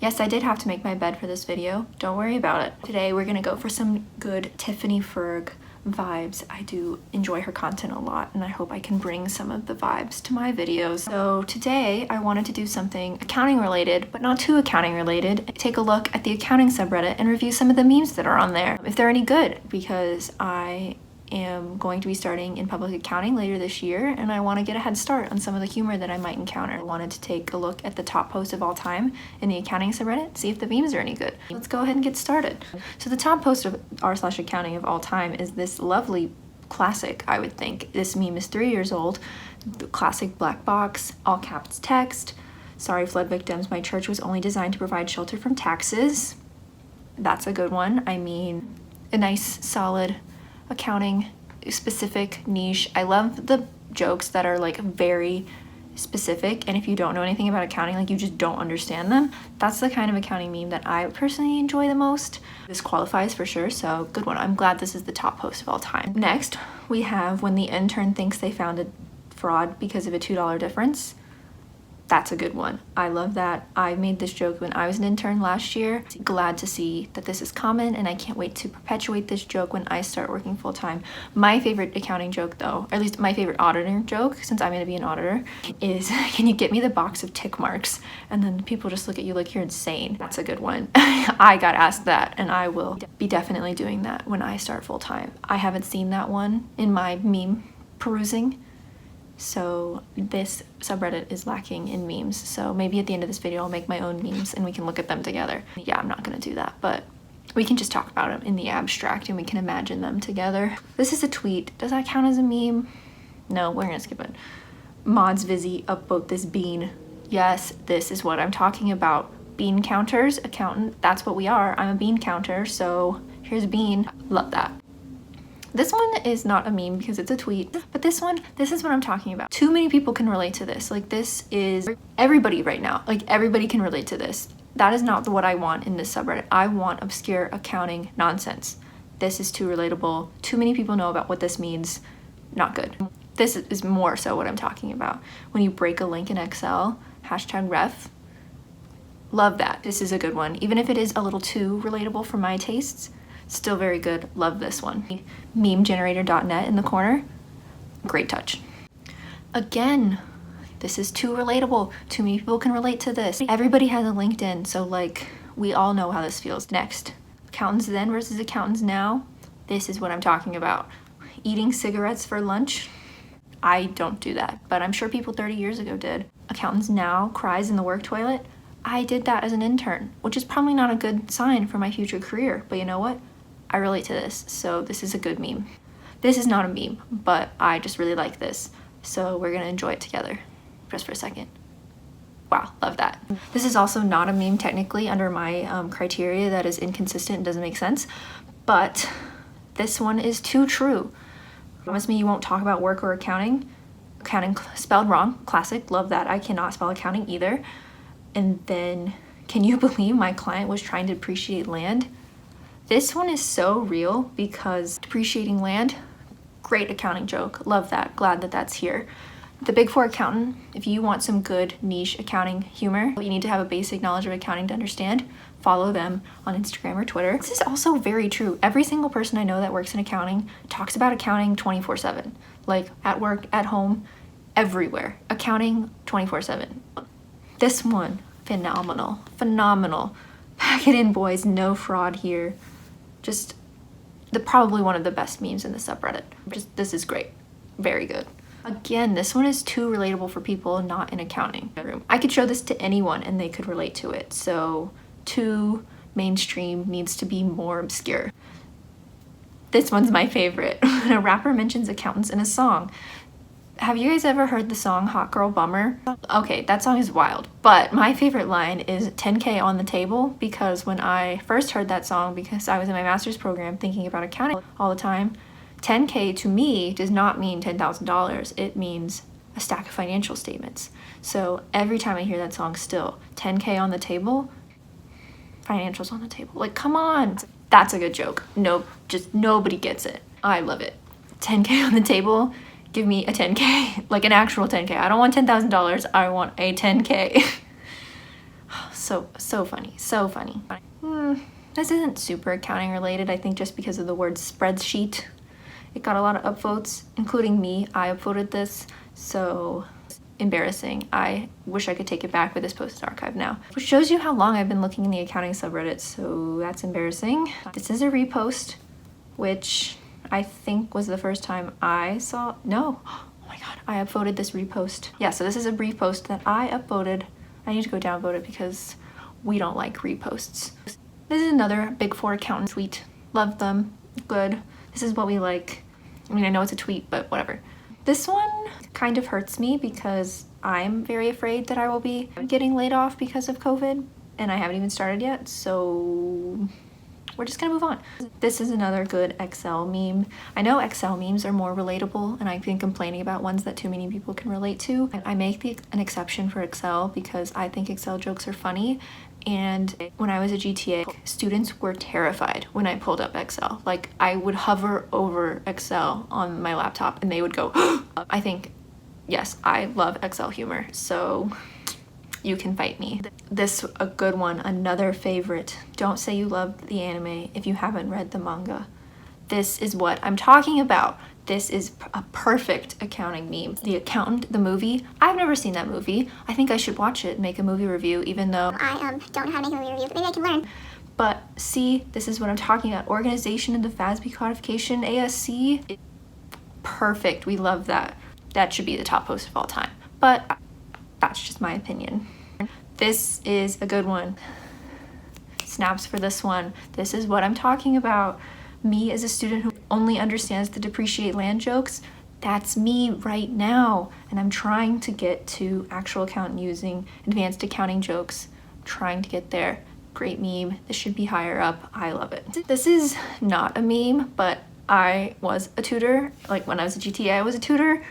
Yes, I did have to make my bed for this video. Don't worry about it. Today we're gonna go for some good Tiffany Ferg vibes. I do enjoy her content a lot and I hope I can bring some of the vibes to my videos. So today I wanted to do something accounting related, but not too accounting related. Take a look at the accounting subreddit and review some of the memes that are on there, if they're any good, because I am going to be starting in public accounting later this year and I want to get a head start on some of the humor that I might encounter. I wanted to take a look at the top post of all time in the accounting subreddit, see if the memes are any good. Let's go ahead and get started. So the top post of r/accounting of all time is this lovely classic, I would think. This meme is 3 years old. The classic black box, all caps text. Sorry flood victims, my church was only designed to provide shelter from taxes. That's a good one. I mean, a nice solid accounting specific niche. I love the jokes that are like very specific, and if you don't know anything about accounting, like you just don't understand them, that's the kind of accounting meme that I personally enjoy the most. This qualifies for sure, so good one. I'm glad this is the top post of all time. Next, we have when the intern thinks they found a fraud because of a $2 difference. That's a good one. I love that. I made this joke when I was an intern last year. Glad to see that this is common, and I can't wait to perpetuate this joke when I start working full-time. My favorite accounting joke though, or at least my favorite auditor joke, since I'm gonna be an auditor, is can you get me the box of tick marks? And then people just look at you like you're insane. That's a good one. I got asked that and I will be definitely doing that when I start full-time. I haven't seen that one in my meme perusing. So this subreddit is lacking in memes. So maybe at the end of this video, I'll make my own memes and we can look at them together. Yeah, I'm not gonna do that, but we can just talk about them in the abstract and we can imagine them together. This is a tweet. Does that count as a meme? No, we're gonna skip it. Mods Vizzy upvote this bean. Yes, this is what I'm talking about. Bean counters, accountant, that's what we are. I'm a bean counter, so here's a bean. Love that. This one is not a meme because it's a tweet, but this is what I'm talking about. Too many people can relate to this. Like, this is everybody right now. Like, everybody can relate to this. That is not what I want in this subreddit. I want obscure accounting nonsense. This is too relatable. Too many people know about what this means. Not good. This is more so what I'm talking about. When you break a link in Excel, #ref. Love that. This is a good one. Even if it is a little too relatable for my tastes, still very good. Love this one. Memegenerator.net in the corner. Great touch. Again, this is too relatable. Too many people can relate to this. Everybody has a LinkedIn, so like we all know how this feels. Next, accountants then versus accountants now. This is what I'm talking about. Eating cigarettes for lunch. I don't do that, but I'm sure people 30 years ago did. Accountants now cries in the work toilet. I did that as an intern, which is probably not a good sign for my future career, but you know what? I relate to this, so this is a good meme. This is not a meme, but I just really like this, so we're gonna enjoy it together just for a second. Wow, love that. This is also not a meme technically under my criteria that is inconsistent and doesn't make sense, but this one is too true. Promise me you won't talk about work or accounting. Accounting spelled wrong, classic, love that. I cannot spell accounting either. And then, can you believe my client was trying to depreciate land? This one is so real because depreciating land, great accounting joke. Love that. Glad that that's here. The Big Four accountant, if you want some good niche accounting humor, you need to have a basic knowledge of accounting to understand. Follow them on Instagram or Twitter. This is also very true. Every single person I know that works in accounting talks about accounting 24/7. Like at work, at home, everywhere. Accounting 24/7. This one, phenomenal, phenomenal. Pack it in, boys, no fraud here. Just probably one of the best memes in the subreddit. This is great, very good. Again, this one is too relatable for people not in accounting. I could show this to anyone and they could relate to it. So too mainstream, needs to be more obscure. This one's my favorite. When a rapper mentions accountants in a song. Have you guys ever heard the song Hot Girl Bummer? Okay, that song is wild, but my favorite line is 10K on the table, because when I first heard that song, because I was in my master's program thinking about accounting all the time, 10K to me does not mean $10,000. It means a stack of financial statements. So every time I hear that song still, 10K on the table, financials on the table. Like, come on. That's a good joke. Nope, just nobody gets it. I love it. 10K on the table. Give me a 10K, like an actual 10K. I don't want $10,000, I want a 10K. So funny, so funny. This isn't super accounting related, I think just because of the word spreadsheet. It got a lot of upvotes, including me. I upvoted this, so embarrassing. I wish I could take it back, but this post is archived now. Which shows you how long I've been looking in the accounting subreddit, so that's embarrassing. This is a repost, which I think was the first time I saw, no, oh my god, I upvoted this repost. Yeah, so this is a repost that I upvoted. I need to go downvote it because we don't like reposts. This is another Big Four accountant tweet. Love them, good. This is what we like. I mean, I know it's a tweet, but whatever. This one kind of hurts me because I'm very afraid that I will be getting laid off because of COVID, and I haven't even started yet, so we're just gonna move on. This is another good Excel meme. I know Excel memes are more relatable, and I've been complaining about ones that too many people can relate to. I make an exception for Excel because I think Excel jokes are funny, and when I was a GTA, students were terrified when I pulled up Excel. Like, I would hover over Excel on my laptop and they would go, I think, yes, I love Excel humor, so you can fight me. This, a good one, another favorite. Don't say you love the anime if you haven't read the manga. This is what I'm talking about. This is a perfect accounting meme. The Accountant, the movie. I've never seen that movie. I think I should watch it and make a movie review, even though I don't know how to make a movie review, but maybe I can learn. But see, this is what I'm talking about. Organization in the FASB codification, ASC. Perfect, we love that. That should be the top post of all time. But that's just my opinion. This is a good one. Snaps for this one. This is what I'm talking about. Me as a student who only understands the depreciate land jokes, that's me right now. And I'm trying to get to actual accountant using advanced accounting jokes. I'm trying to get there. Great meme. This should be higher up. I love it. This is not a meme, but I was a tutor. Like when I was a GTA, I was a tutor.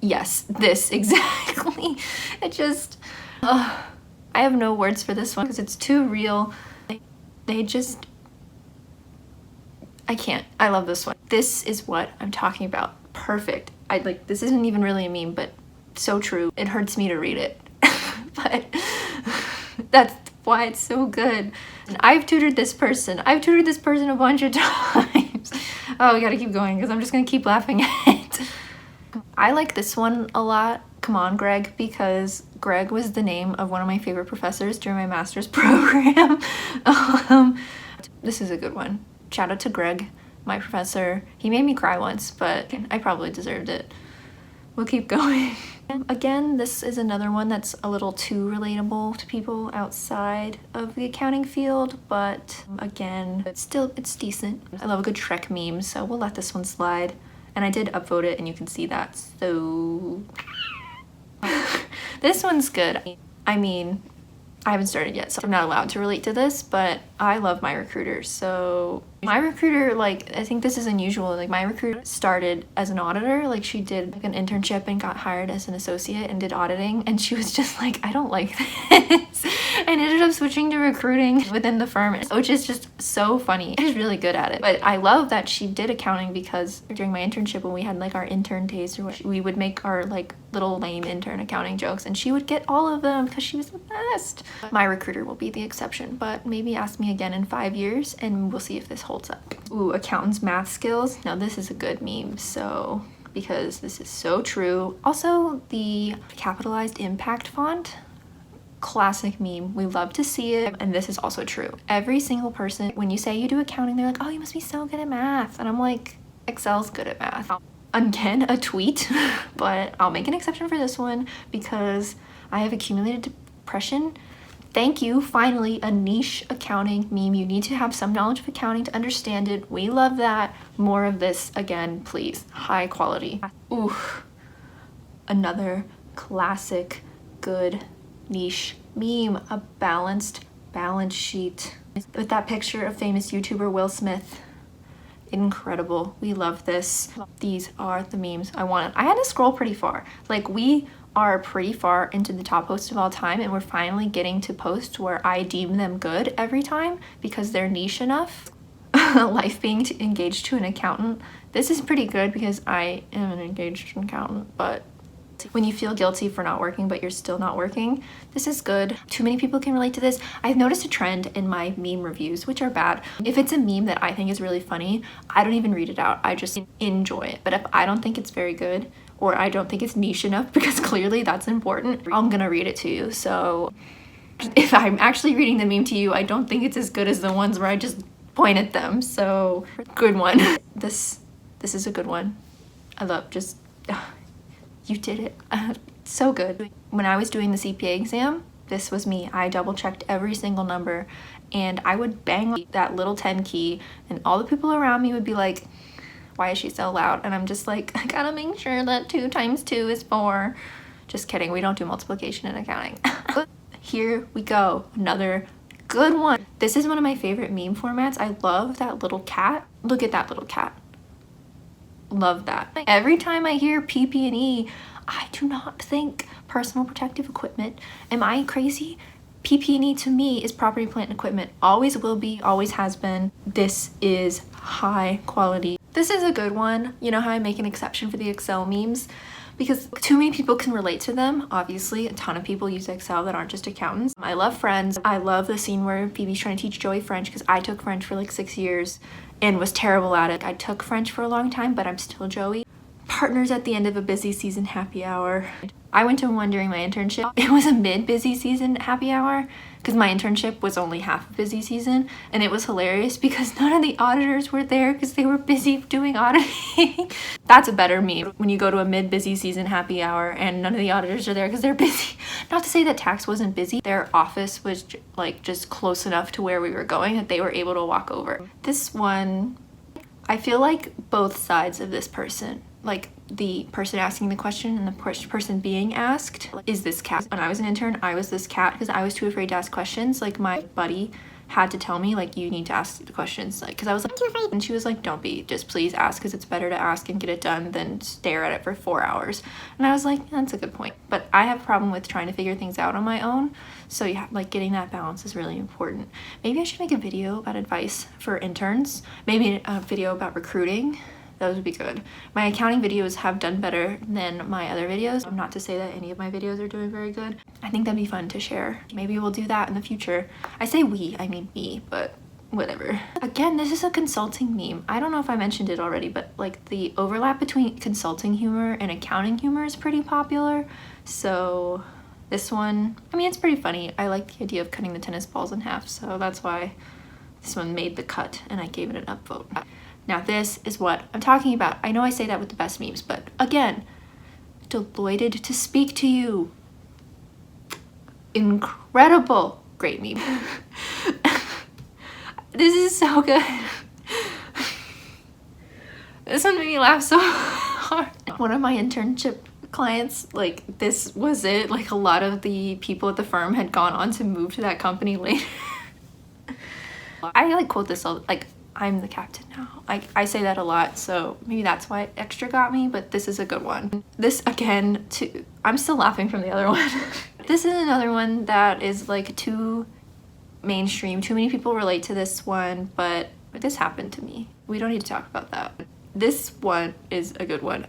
Yes, this exactly. It just, I have no words for this one because it's too real. They just, I can't. I love this one. This is what I'm talking about. Perfect. This isn't even really a meme, but so true. It hurts me to read it, but that's why it's so good. And I've tutored this person. I've tutored this person a bunch of times. Oh, we gotta keep going because I'm just gonna keep laughing at it. I like this one a lot. Come on, Greg, because Greg was the name of one of my favorite professors during my master's program. This is a good one. Shout out to Greg, my professor. He made me cry once, but I probably deserved it. We'll keep going. Again, this is another one that's a little too relatable to people outside of the accounting field, but again, it's decent. I love a good Shrek meme, so we'll let this one slide. And I did upvote it, and you can see that, so this one's good. I mean, I haven't started yet, so I'm not allowed to relate to this, but I love my recruiter. So my recruiter, like, I think this is unusual. Like, my recruiter started as an auditor. Like, she did like an internship and got hired as an associate and did auditing, and she was just like, I don't like this, and ended up switching to recruiting within the firm, which is just so funny. She's really good at it. But I love that she did accounting because during my internship, when we had like our intern days, we would make our like little lame intern accounting jokes, and she would get all of them because she was the best. My recruiter will be the exception, but maybe ask me again in 5 years and we'll see if this holds up. Ooh, accountant's math skills. Now this is a good meme, so because this is so true. Also, the capitalized impact font, classic meme. We love to see it, and this is also true. Every single person, when you say you do accounting, they're like, oh, you must be so good at math, and I'm like, Excel's good at math. Again, a tweet, but I'll make an exception for this one because I have accumulated depression. Thank you, finally, a niche accounting meme. You need to have some knowledge of accounting to understand it. We love that. More of this again, please. High quality. Ooh, another classic good niche meme, a balanced balance sheet with that picture of famous YouTuber Will Smith. Incredible. We love this. These are the memes I wanted. I had to scroll pretty far. Like, we are pretty far into the top posts of all time, and we're finally getting to posts where I deem them good every time because they're niche enough. Life being engaged to an accountant. This is pretty good because I am an engaged accountant, but When you feel guilty for not working, but you're still not working, this is good. Too many people can relate to this. I've noticed a trend in my meme reviews, which are bad. If it's a meme that I think is really funny, I don't even read it out. I just enjoy it. But if I don't think it's very good, or I don't think it's niche enough, because clearly that's important, I'm gonna read it to you. So if I'm actually reading the meme to you, I don't think it's as good as the ones where I just point at them. So good one. This is a good one. I love just, you did it. So good. When I was doing the CPA exam, this was me. I double checked every single number and I would bang that little 10 key and all the people around me would be like, why is she so loud? And I'm just like, I gotta make sure that 2 times 2 is 4. Just kidding, we don't do multiplication in accounting. Here we go, another good one. This is one of my favorite meme formats. I love that little cat. Look at that little cat. Love that. Every time I hear PP&E, I do not think personal protective equipment. Am I crazy? PP&E to me is property, plant, and equipment. Always will be, always has been. This is high quality. This is a good one. You know how I make an exception for the Excel memes? Because too many people can relate to them. Obviously, a ton of people use Excel that aren't just accountants. I love Friends. I love the scene where Phoebe's trying to teach Joey French because I took French for like 6 years and was terrible at it. I took French for a long time, but I'm still Joey. Partners at the end of a busy season happy hour. I went to one during my internship. It was a mid-busy season happy hour because my internship was only half a busy season, and it was hilarious because none of the auditors were there because they were busy doing auditing. That's a better meme when you go to a mid-busy season happy hour and none of the auditors are there because they're busy. Not to say that tax wasn't busy. Their office was like just close enough to where we were going that they were able to walk over. This one, I feel like both sides of this person, like the person asking the question and the person being asked, is this cat. When I was an intern, I was this cat because I was too afraid to ask questions. Like my buddy had to tell me like, you need to ask the questions, like, because I was like too afraid, and she was like, don't be, just please ask, because it's better to ask and get it done than stare at it for 4 hours. And I was like, that's a good point. But I have a problem with trying to figure things out on my own, so yeah, like getting that balance is really important. Maybe I should make a video about advice for interns, maybe a video about recruiting. Those would be good. My accounting videos have done better than my other videos. Not to say that any of my videos are doing very good. I think that'd be fun to share. Maybe we'll do that in the future. I say we, I mean me, but whatever. Again, this is a consulting meme. I don't know if I mentioned it already, but like the overlap between consulting humor and accounting humor is pretty popular. So this one, I mean, it's pretty funny. I like the idea of cutting the tennis balls in half, so that's why this one made the cut and I gave it an upvote. Now this is what I'm talking about. I know I say that with the best memes, but again, delighted to speak to you. Incredible. Great meme. This is so good. This one made me laugh so hard. One of my internship clients, like this was it. Like a lot of the people at the firm had gone on to move to that company later. I like quote this all, like, I'm the captain now. I say that a lot, so maybe that's why extra got me, but this is a good one. This again, I'm still laughing from the other one. This is another one that is like too mainstream. Too many people relate to this one, but this happened to me. We don't need to talk about that. This one is a good one.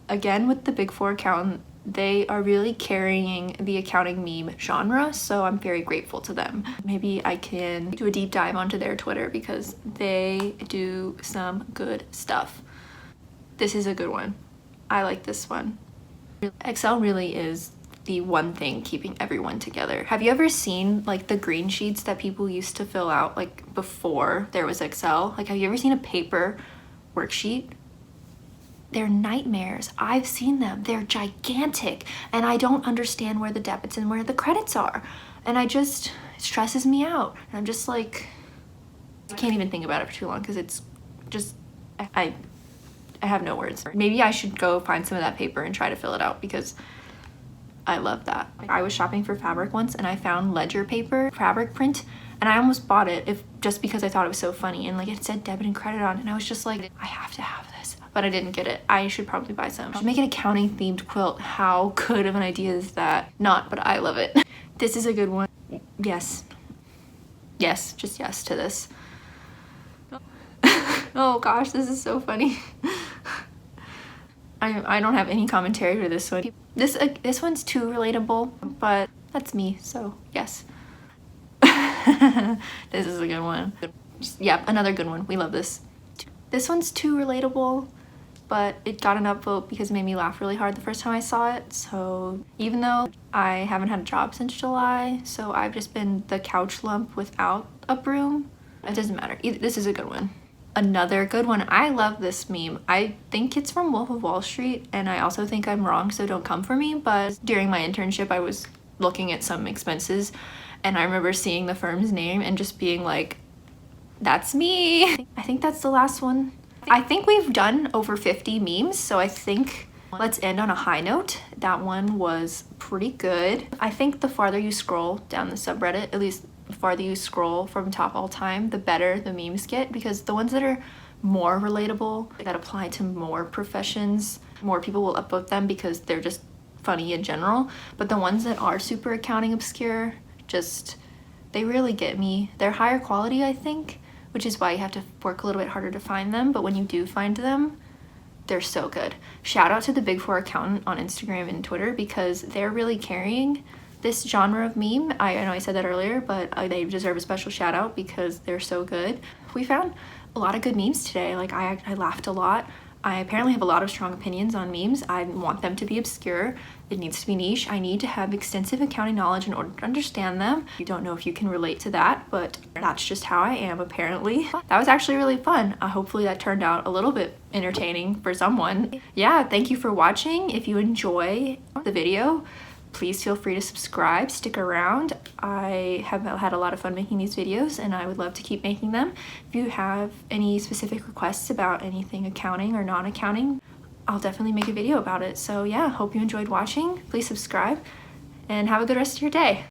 Again, with the Big Four accountant, they are really carrying the accounting meme genre, so I'm very grateful to them. Maybe I can do a deep dive onto their Twitter because they do some good stuff. This is a good one. I like this one. Excel really is the one thing keeping everyone together. Have you ever seen like the green sheets that people used to fill out like before there was Excel? Like, have you ever seen a paper worksheet? They're nightmares. I've seen them. They're gigantic. And I don't understand where the debits and where the credits are. And it stresses me out. And I'm just like, I can't even think about it for too long because it's just, I have no words. Maybe I should go find some of that paper and try to fill it out because I love that. I was shopping for fabric once and I found ledger paper, fabric print, and I almost bought it just because I thought it was so funny. And like it said debit and credit on it. And I was just like, I have to have this. But I didn't get it. I should probably buy some. I should make an accounting themed quilt. How good of an idea is that? Not, but I love it. This is a good one. Yes. Yes, just yes to this. Oh gosh, this is so funny. I don't have any commentary for this one. This one's too relatable, but that's me, so yes. This is a good one. Yeah, another good one. We love this. This one's too relatable, but it got an upvote because it made me laugh really hard the first time I saw it. So even though I haven't had a job since July, so I've just been the couch lump without a broom. It doesn't matter. This is a good one. Another good one. I love this meme. I think it's from Wolf of Wall Street, and I also think I'm wrong, so don't come for me. But during my internship, I was looking at some expenses, and I remember seeing the firm's name and just being like, that's me. I think that's the last one. I think we've done over 50 memes, so I think let's end on a high note. That one was pretty good. I think the farther you scroll down the subreddit, at least the farther you scroll from top all time, the better the memes get, because the ones that are more relatable, that apply to more professions, more people will upvote them because they're just funny in general. But the ones that are super accounting obscure, they really get me. They're higher quality, I think, which is why you have to work a little bit harder to find them. But when you do find them, they're so good. Shout out to the Big Four accountant on Instagram and Twitter, because they're really carrying this genre of meme. I know I said that earlier, but they deserve a special shout out because they're so good. We found a lot of good memes today. Like I laughed a lot. I apparently have a lot of strong opinions on memes. I want them to be obscure. It needs to be niche. I need to have extensive accounting knowledge in order to understand them. You don't know if you can relate to that, but that's just how I am apparently. That was actually really fun. Hopefully that turned out a little bit entertaining for someone. Yeah, thank you for watching. If you enjoy the video, please feel free to subscribe, stick around. I have had a lot of fun making these videos and I would love to keep making them. If you have any specific requests about anything accounting or non-accounting, I'll definitely make a video about it. So yeah, hope you enjoyed watching. Please subscribe and have a good rest of your day.